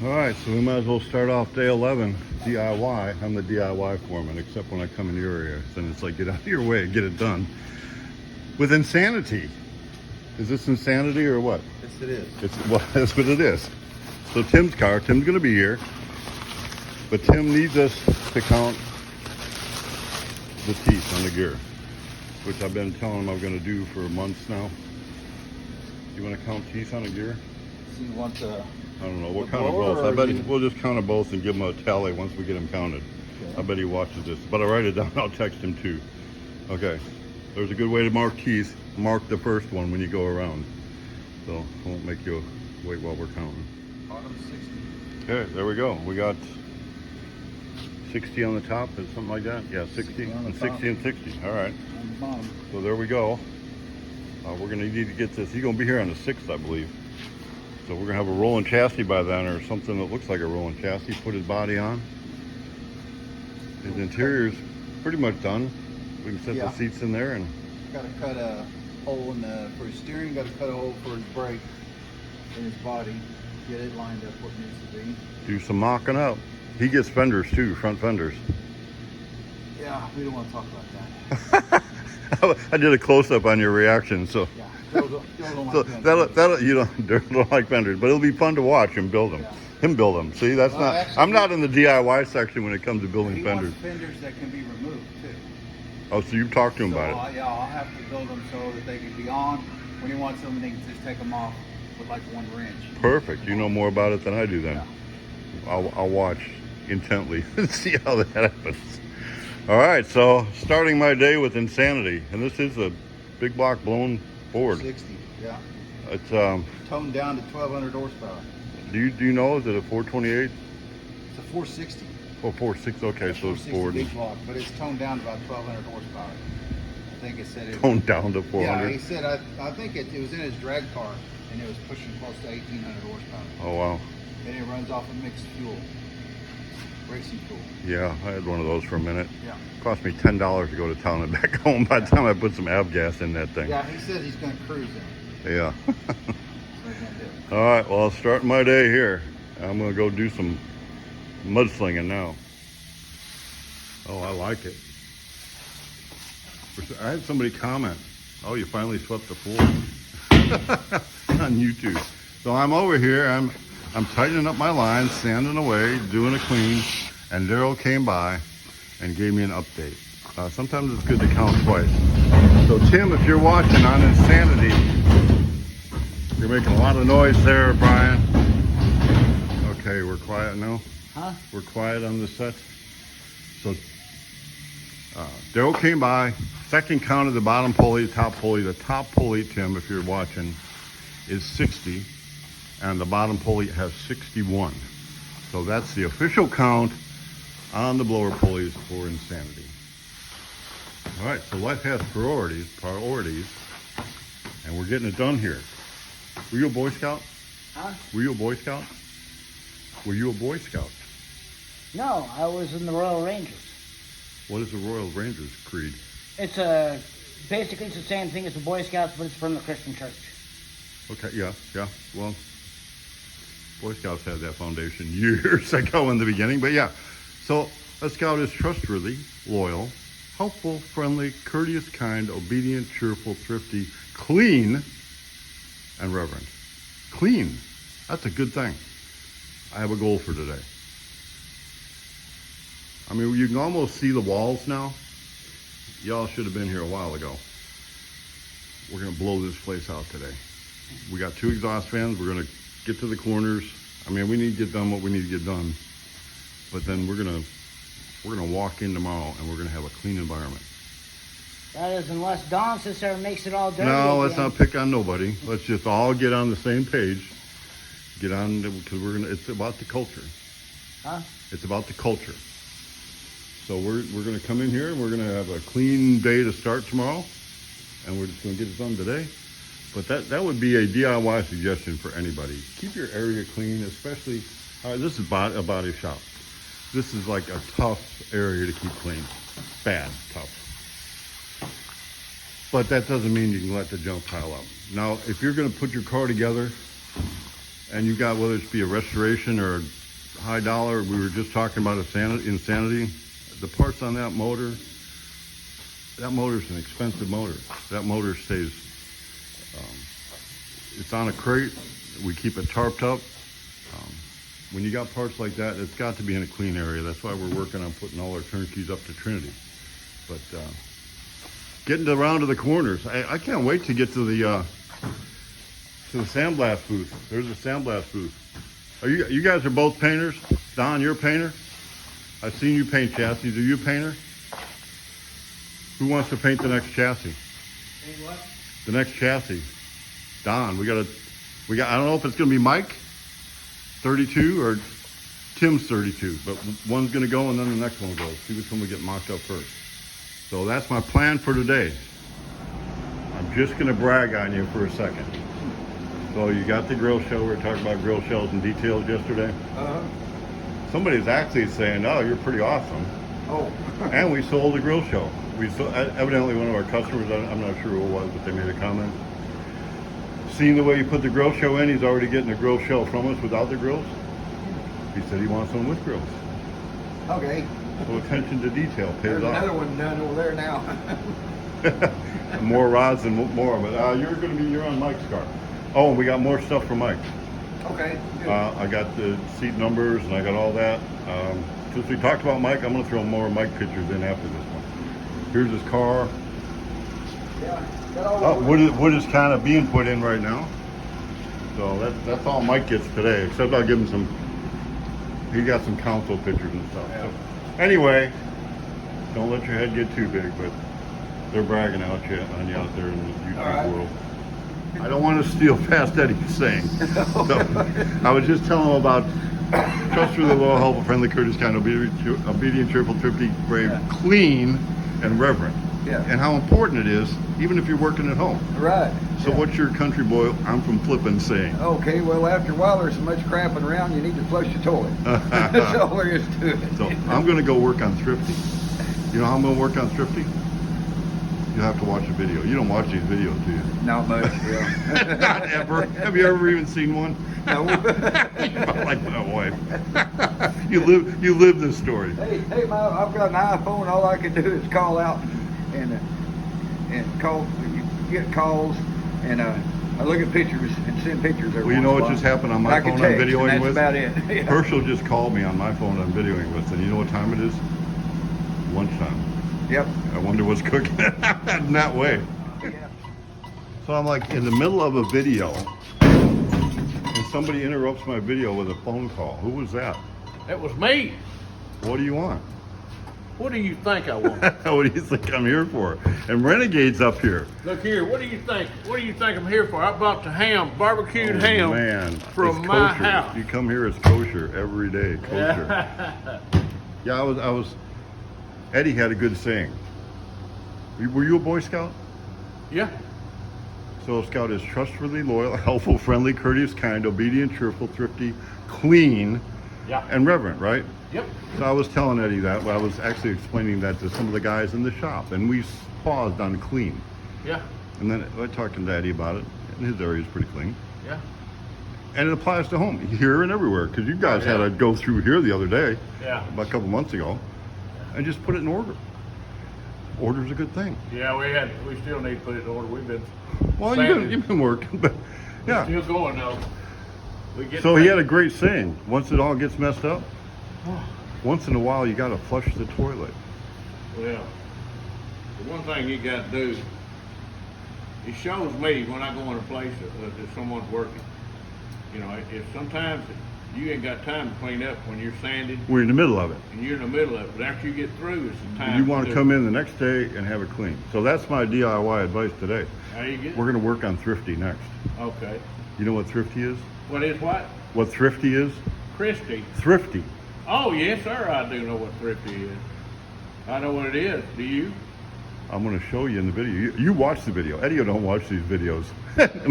All right, so we might as well start off day 11 DIY. I'm the DIY foreman, except when I come in your area. Then it's like, get out of your way, get it done. With insanity. Is this insanity or what? Yes, it is. Well, that's what it is. So Tim's car, Tim's gonna be here, but Tim needs us to count the teeth on the gear, which I've been telling him I'm gonna do for months now. You wanna count teeth on a gear? So you want the... I don't know, we'll count them both. I bet we'll just count them both and give him a tally once we get them counted. Okay. I bet he watches this, but I'll write it down, I'll text him too. Okay, there's a good way to mark teeth. Mark the first one when you go around. So I won't make you wait while we're counting. Bottom 60. Okay, there we go. We got 60 on the top, is something like that? Yeah, 60 and 60 and 60. All right. On the bottom. So there we go. We're gonna need to get this. He's gonna be here on the 6th, I believe. So we're gonna have a rolling chassis by then, or something that looks like a rolling chassis. Put his body on. His interior's pretty much done. We can set the seats in there and. Got to cut a hole for his steering. Got to cut a hole for his brake in his body. Get it lined up what it needs to be. Do some mocking up. He gets fenders too, front fenders. Yeah, we don't want to talk about that. I did a close-up on your reaction, so. Yeah, don't So like that'll you don't like fenders, but it'll be fun to watch him build them. Yeah. Him build them. See, that's not. Actually, I'm not in the DIY section when it comes to building fenders. He wants fenders that can be removed too. Oh, so you've talked to him about it? Yeah, I'll have to build them so that they can be on. When he wants them, they can just take them off with like one wrench. Perfect. You know more about it than I do then. Yeah. I'll watch intently and see how that happens. All right, so starting my day with insanity, and this is a big block blown Ford. 60, yeah. It's toned down to 1,200 horsepower. Do you know, is it a 428? It's a 460. Oh, 46. Okay, so it's Ford. Big block, but it's toned down to about 1,200 horsepower. I think it said it. Toned down to 400. Yeah, he said I think it was in his drag car, and it was pushing close to 1,800 horsepower. Oh wow. And it runs off of mixed fuel, racing fuel. Yeah, I had one of those for a minute. Yeah. It cost me $10 to go to town and back home by the time I put some avgas in that thing. Yeah, he said he's going to cruise in. Yeah. So he's gonna do it. All right, well, I'll start my day here. I'm going to go do some mudslinging now. Oh, I like it. I had somebody comment, oh, you finally swept the floor on YouTube. So I'm over here, I'm tightening up my lines, sanding away, doing a clean, and Daryl came by and gave me an update. Sometimes it's good to count twice. So Tim, if you're watching on Insanity, you're making a lot of noise there, Brian. Okay, we're quiet now. Huh? We're quiet on the set. So Daryl came by, second count of the bottom pulley, the top pulley. The top pulley, Tim, if you're watching, is 60, and the bottom pulley has 61. So that's the official count on the blower pulleys for Insanity. All right, so life has priorities, and we're getting it done here. Were you a Boy Scout? Huh? Were you a Boy Scout? Were you a Boy Scout? No, I was in the Royal Rangers. What is the Royal Rangers creed? It's basically it's the same thing as the Boy Scouts, but it's from the Christian church. Okay, yeah. Well, Boy Scouts had that foundation years ago in the beginning, but yeah. So a Scout is trustworthy, loyal, helpful, friendly, courteous, kind, obedient, cheerful, thrifty, clean, and reverent. Clean. That's a good thing. I have a goal for today. I mean, you can almost see the walls now. Y'all should have been here a while ago. We're going to blow this place out today. We got 2 exhaust fans. We're going to get to the corners. I mean, we need to get done what we need to get done. But then we're going to walk in tomorrow and we're going to have a clean environment. That is, unless Don sits there and makes it all dirty. No, let's not pick on nobody. Let's just all get on the same page. Get on, because it's about the culture. Huh? It's about the culture. So we're going to come in here and we're going to have a clean day to start tomorrow, and we're just going to get it done today. But that would be a DIY suggestion for anybody. Keep your area clean, especially, this is a body shop. This is like a tough area to keep clean. Bad, tough. But that doesn't mean you can let the junk pile up. Now, if you're going to put your car together, and you got, whether it be a restoration or a high dollar, we were just talking about insanity. The parts on that motor's an expensive motor. That motor stays, it's on a crate. We keep it tarped up. When you got parts like that, it's got to be in a clean area. That's why we're working on putting all our turnkeys up to Trinity. But getting around to the corners, I can't wait to get to the sandblast booth. There's a sandblast booth. You guys are both painters? Don, you're a painter? I've seen you paint chassis. Are you a painter? Who wants to paint the next chassis? Paint what? The next chassis. Don, we got, I don't know if it's gonna be Mike, 32, or Tim's 32, but one's gonna go and then the next one will go. See which one we get mocked up first. So that's my plan for today. I'm just gonna brag on you for a second. So you got the grill shell. We were talking about grill shells and details yesterday. Somebody's actually saying, oh, you're pretty awesome. Oh. And we sold a grill shell. Evidently one of our customers, I'm not sure who it was, but they made a comment. Seeing the way you put the grill shell in, he's already getting a grill shell from us without the grills. He said he wants one with grills. Okay. So attention to detail pays There's off. another one done over there now. More rods and more, but you're on Mike's car. Oh, and we got more stuff for Mike. Okay. Good. I got the seat numbers and I got all that. Since we talked about Mike, I'm going to throw more Mike pictures in after this one. Here's his car. Yeah. Got Wood is kind of being put in right now. So that's all Mike gets today, except I'll give him some, he got some console pictures and stuff. Yeah. So, anyway, don't let your head get too big, but they're bragging on you out there in the YouTube world. I don't want to steal past Eddie's saying. So, I was just telling him about trust through the loyal, helpful, friendly, courteous, kind, obedient, cheerful, thrifty, brave, clean, and reverent. Yeah. And how important it is, even if you're working at home. Right. So what's your country boy, I'm from Flippin' saying? Okay, well, after a while, there's so much crapping around, you need to flush the toilet. That's all there is to it. So I'm going to go work on thrifty. You know how I'm going to work on thrifty? You'll have to watch the video. You don't watch these videos, do you? Not much, yeah. Not ever. Have you ever even seen one? No. You're about like my wife. You live this story. Hey, I've got an iPhone. All I can do is call out and call. You get calls, and I look at pictures and send pictures. Well, you know what just happened on my phone I'm videoing with? That's about it. Yeah. Herschel just called me on my phone I'm videoing with, and you know what time it is? Lunchtime. Yep. I wonder what's cooking in that way. Yeah. So I'm like in the middle of a video, and somebody interrupts my video with a phone call. Who was that? That was me. What do you want? What do you think I want? What do you think I'm here for? And Renegade's up here. Look here, what do you think? What do you think I'm here for? I brought the ham, barbecued ham Man, from it's my kosher. house. You come here, it's kosher every day, kosher. Yeah, I was. Eddie had a good saying. Were you a Boy Scout? Yeah. So a Scout is trustworthy, loyal, helpful, friendly, courteous, kind, obedient, cheerful, thrifty, clean, Yeah. and reverent, right? Yep. So I was telling Eddie that. Well, I was actually explaining that to some of the guys in the shop, and we paused on clean. Yeah. And then I talked to Eddie about it, and his area is pretty clean. Yeah. And it applies to home, here and everywhere, because you guys Oh, yeah. had to go through here the other day, Yeah. about a couple months ago, and just put it in order. Order's a good thing. Yeah, we still need to put it in order. We've been Well, Sanding. you've been working, but yeah. still going though. We get So he had a great saying. Once it all gets messed up, once in a while you got to flush the toilet. Well, the one thing you got to do, it shows me when I go in a place that someone's working. You know, if sometimes you ain't got time to clean up when you're sanding We're in the middle of it. and you're in the middle of it, but after you get through, it's the time. You want do to come in the next day and have it clean. So that's my DIY advice today. How you get? We're going to work on thrifty next. Okay. You know what thrifty is? What is what? What thrifty is? Christie. Thrifty. Oh, yes, sir, I do know what thrifty is. I know what it is. Do you? I'm going to show you in the video. You watch the video. Eddie don't watch these videos.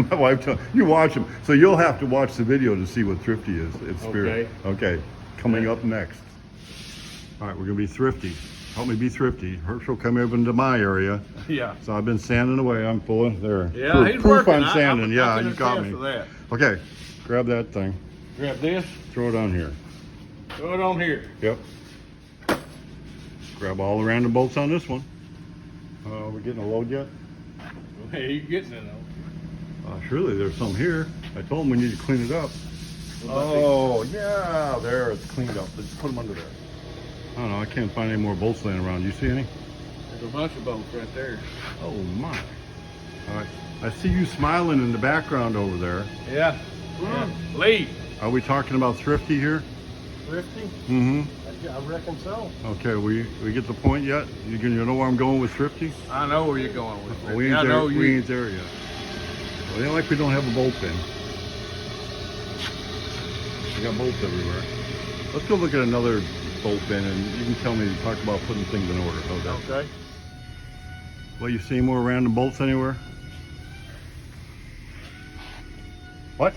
My wife told you watch them. So you'll have to watch the video to see what thrifty is. It's spirit. Okay. Coming up next. All right, we're going to be thrifty. Help me be thrifty. Herschel come over into my area. Yeah. So I've been sanding away. I'm pulling there. Yeah, he's Proof working. I'm sanding. I yeah, can you got attest me. to that. Okay. Grab that thing. Grab this, Throw it on here. throw it on here. Yep. Grab all the random bolts on this one. We getting a load yet? Hey, you getting it on? Surely there's some here. I told them we need to clean it up. Oh, yeah, there, it's cleaned up. Let's put them under there. I don't know, I can't find any more bolts laying around. You see any? There's a bunch of bolts right there. Oh, my. All right, I see you smiling in the background over there. Yeah. Yeah. Lee. Are we talking about Thrifty here? Thrifty? Mm-hmm. I reckon so. Okay, we get the point yet? You know where I'm going with Thrifty? I know where you're going with it. We I ain't, know there, you. we ain't there yet. Well, it ain't like we don't have a bolt bin. We got bolts everywhere. Let's go look at another bolt bin and you can tell me, talk about putting things in order. How's that? Okay. Well, you see more random bolts anywhere? What?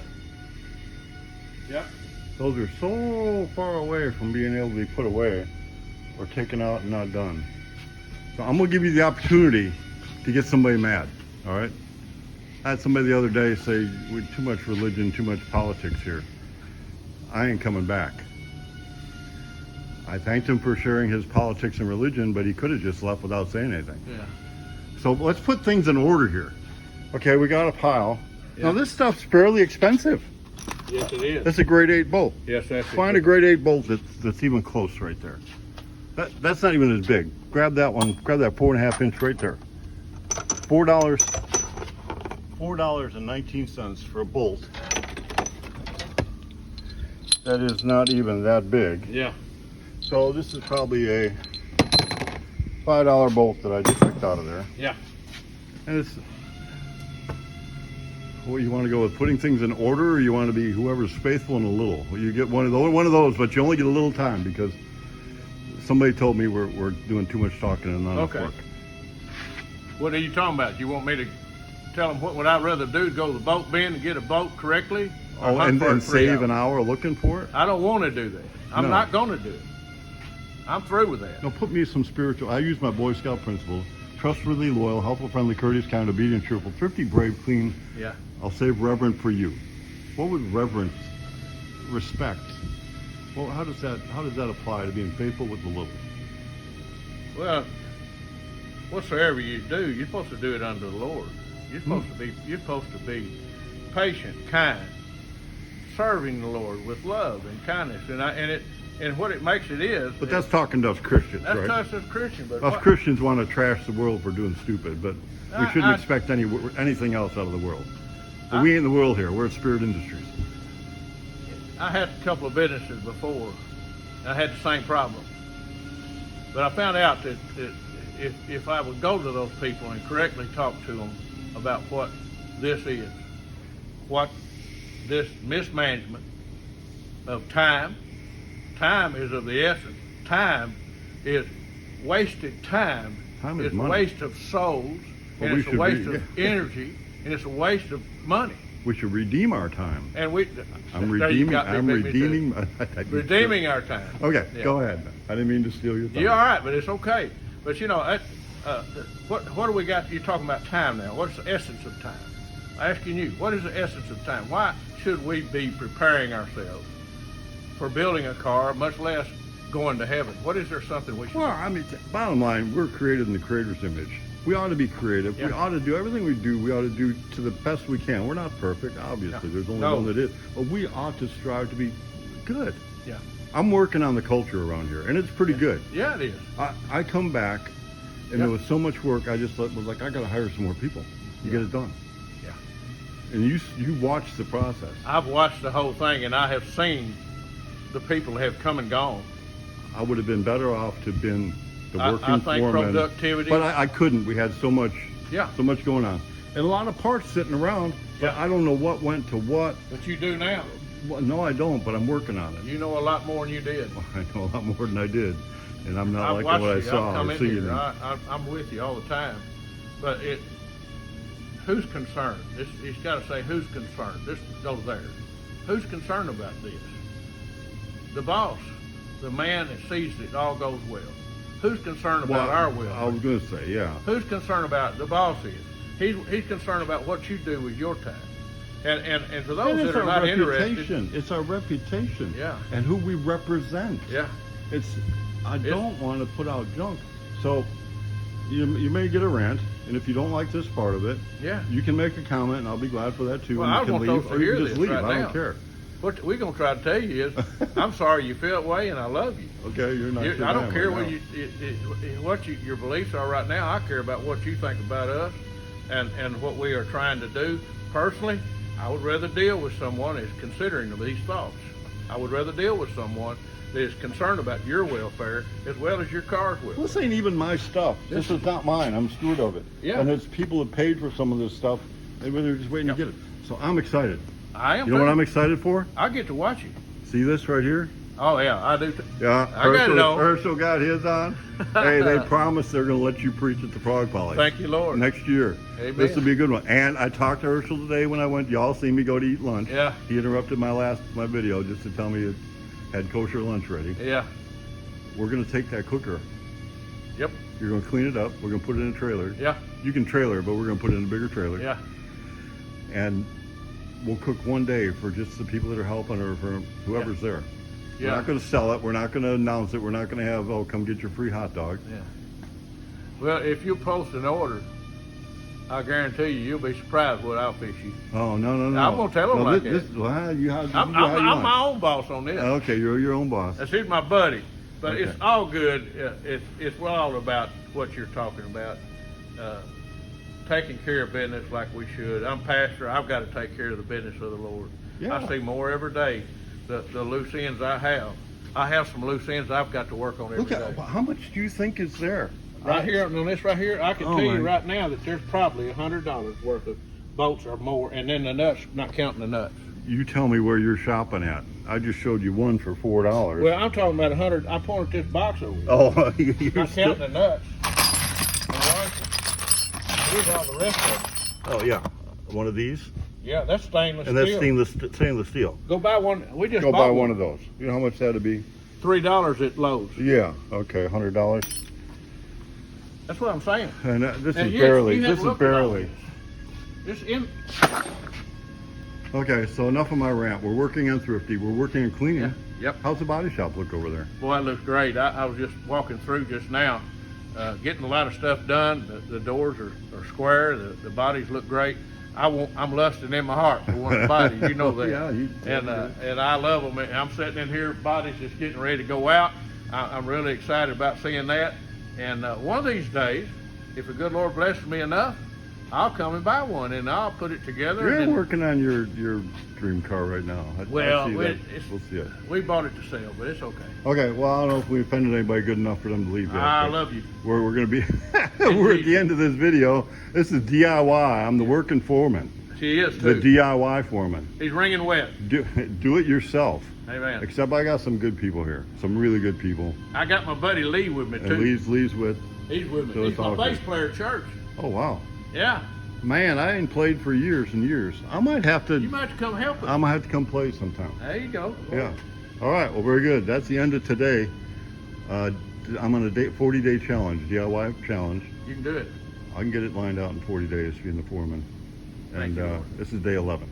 Yep. Those are so far away from being able to be put away or taken out and not done. So I'm gonna give you the opportunity to get somebody mad, all right? I had somebody the other day say, "With too much religion, too much politics here. I ain't coming back." I thanked him for sharing his politics and religion, but he could have just left without saying anything. Yeah. So let's put things in order here. Okay, we got a pile. Yeah. Now this stuff's fairly expensive. Yes, it is. That's a grade 8 bolt. Yes, that's Find a grade 8 bolt that's even close right there. That's not even as big. Grab that one. Grab that 4.5 inch right there. $4.19 for a bolt. That is not even that big. Yeah. So this is probably a $5 bolt that I just picked out of there. Yeah. And it's, well, you want to go with putting things in order, or you want to be whoever's faithful in a little? Well, you get one of those, but you only get a little time because somebody told me we're doing too much talking and not enough Okay. work. What are you talking about? You want me to tell them what I'd rather do is go to the boat bin and get a boat correctly? Or Oh, hunt and for it then 3 save hours? an hour looking for it? I don't want to do that. I'm No. not going to do it. I'm through with that. No, put me some spiritual. I use my Boy Scout principles: trustworthy, loyal, helpful, friendly, courteous, kind, obedient, cheerful, thrifty, brave, clean. Yeah. I'll save reverent for you. What would reverence, respect? Well, how does that apply to being faithful with the little? Well, whatsoever you do, you're supposed to do it unto the Lord. You're supposed to be patient, kind, serving the Lord with love and kindness, and what it makes it is. But that's talking to us Christians, that's right? us as Christians. But Us what- Christians want to trash the world for doing stupid, but we shouldn't I- expect anything else out of the world. But we ain't the world here. We're at Spirit Industries. I had a couple of businesses before. And I had the same problem. But I found out that if I would go to those people and correctly talk to them about what this is, what this mismanagement of time is of the essence. Time is wasted time. Time is It's a money. waste of souls, Well, and we it's a should waste be- of yeah. energy, and it's a waste of money. We should redeem our time. And we, I'm there you redeeming. got me, I'm beat me to it. redeeming. Redeeming our time. Okay, Yeah. go ahead. I didn't mean to steal your time. You're all right, but it's okay. But you know, what do we got? You're talking about time now. What's the essence of time? I'm asking you, what is the essence of time? Why should we be preparing ourselves for building a car, much less going to heaven? What is there something we should? Well, I mean, bottom line, we're created in the Creator's image. We ought to be creative. Yeah. We ought to do everything we do. We ought to do to the best we can. We're not perfect, obviously. No. There's only No. one that is. But we ought to strive to be good. Yeah. I'm working on the culture around here, and it's pretty good. Yeah, it is. I come back, and Yeah. there was so much work. I just was like, I got to hire some more people to get it done. Yeah. And you watch the process. I've watched the whole thing, and I have seen the people have come and gone. I would have been better off to have been the I working think foreman. productivity- But I couldn't. We had so much going on. And a lot of parts sitting around, but Yeah. I don't know what went to what. But you do now. Well, no, I don't, but I'm working on it. You know a lot more than you did. I know a lot more than I did. And I'm not I've liking watched what I you. saw I've come or in seeing. here. I'm with you all the time. But who's concerned? It's got to say who's concerned. This goes there. Who's concerned about this? The boss, the man that sees that it all goes well. Who's concerned about our will? I was going to say, yeah. Who's concerned about it? The boss is. He's concerned about what you do with your time. And for And those it's that are our not interested, reputation. It's our reputation. Yeah. And who we represent. yeah, I don't want to put out junk. So you may get a rant, and if you don't like this part of it, yeah. you can make a comment, and I'll be glad for that too. Well, and I you can want leave, those to or you hear can just this leave. right I now. don't care. What we're gonna try to tell you is, I'm sorry you feel that way, and I love you. Okay, you're not. I don't care what your beliefs are right now. I care about what you think about us, and what we are trying to do. Personally, I would rather deal with someone that's considering these thoughts. I would rather deal with someone that is concerned about your welfare as well as your car's welfare. This ain't even my stuff. This is not mine. I'm steward of it. Yeah. And it's people that paid for some of this stuff. They're just waiting to get it. So I'm excited. I am. You know what too. I'm excited for? I get to watch you. See this right here? Oh yeah, I do. Yeah. I got it on. Herschel got his on. Hey, they promised they're going to let you preach at the Frog Poly. Thank you, Lord. Next year. Amen. This will be a good one. And I talked to Herschel today when I went. Y'all see me go to eat lunch. Yeah. He interrupted my video just to tell me it had kosher lunch ready. Yeah. We're going to take that cooker. Yep. You're going to clean it up. We're going to put it in a trailer. Yeah. You can trailer, but we're going to put it in a bigger trailer. Yeah. And we'll cook one day for just the people that are helping or for whoever's there. We're Yeah. not going to sell it. We're not going to announce it. We're not going to have, oh, come get your free hot dog. Yeah. Well, if you post an order, I guarantee you'll be surprised what I'll fish you. Oh, no. I'm gonna tell 'em no, like this, that. well, you have, I'm my own boss on this. Okay, you're your own boss. He's my buddy, but Okay. it's all good. It's all about what you're talking about. Taking care of business like we should. I'm pastor. I've got to take care of the business of the Lord. Yeah. I see more every day. The loose ends I have some loose ends I've got to work on every Look day. at how much do you think is there? Right here on this right here, I can Oh, tell you my. right now that there's probably $100 worth of bolts or more, and then the nuts, not counting the nuts. You tell me where you're shopping at. I just showed you one for $4. Well, I'm talking about 100. I pointed this box over. Oh, you're Not still, counting the nuts. All right. Here's all the rest of them. oh yeah, one of these, Yeah, that's stainless and that's steel. stainless steel. Go buy one. We just Go bought buy one of those. You know how much that'd be? $3 at Lowe's. Yeah. Okay, $100. That's what I'm saying. And this And is yes, barely. you have This is looked at all barely. this. This in. Okay, so enough of my rant. We're working on thrifty. We're working on cleaning. Yeah. Yep. How's the body shop look over there? Boy, it looks great. I was just walking through just now, getting a lot of stuff done. The doors are square. The bodies look great. I'm lusting in my heart for one of the bodies. You know that. Yeah, and I love them. I'm sitting in here, bodies just getting ready to go out. I'm really excited about seeing that. And one of these days, if the good Lord blesses me enough, I'll come and buy one, and I'll put it together. You're and then, working on your dream car right now. Well, I'll see that. it's- We'll see it. we bought it to sell, but it's okay. Okay, well, I don't know if we offended anybody good enough for them to leave yet. I but love you. We're going to be, we're at the end of this video. This is DIY. I'm the working foreman. She is The too. DIY foreman. He's ringing wet. Do it yourself. Amen. Except I got some good people here. Some really good people. I got my buddy Lee with me And too. Lee's with, He's with me. So He's it's my all bass good. player at church. oh wow. Yeah. Man, I ain't played for years and years. I might have to, You might have to come help us. I might have to come play sometime. There you go. Yeah. All right. Well, very good. That's the end of today. I'm on a 40-day challenge, DIY challenge. You can do it. I can get it lined out in 40 days being the foreman. Thank And you, Lord. this is day 11.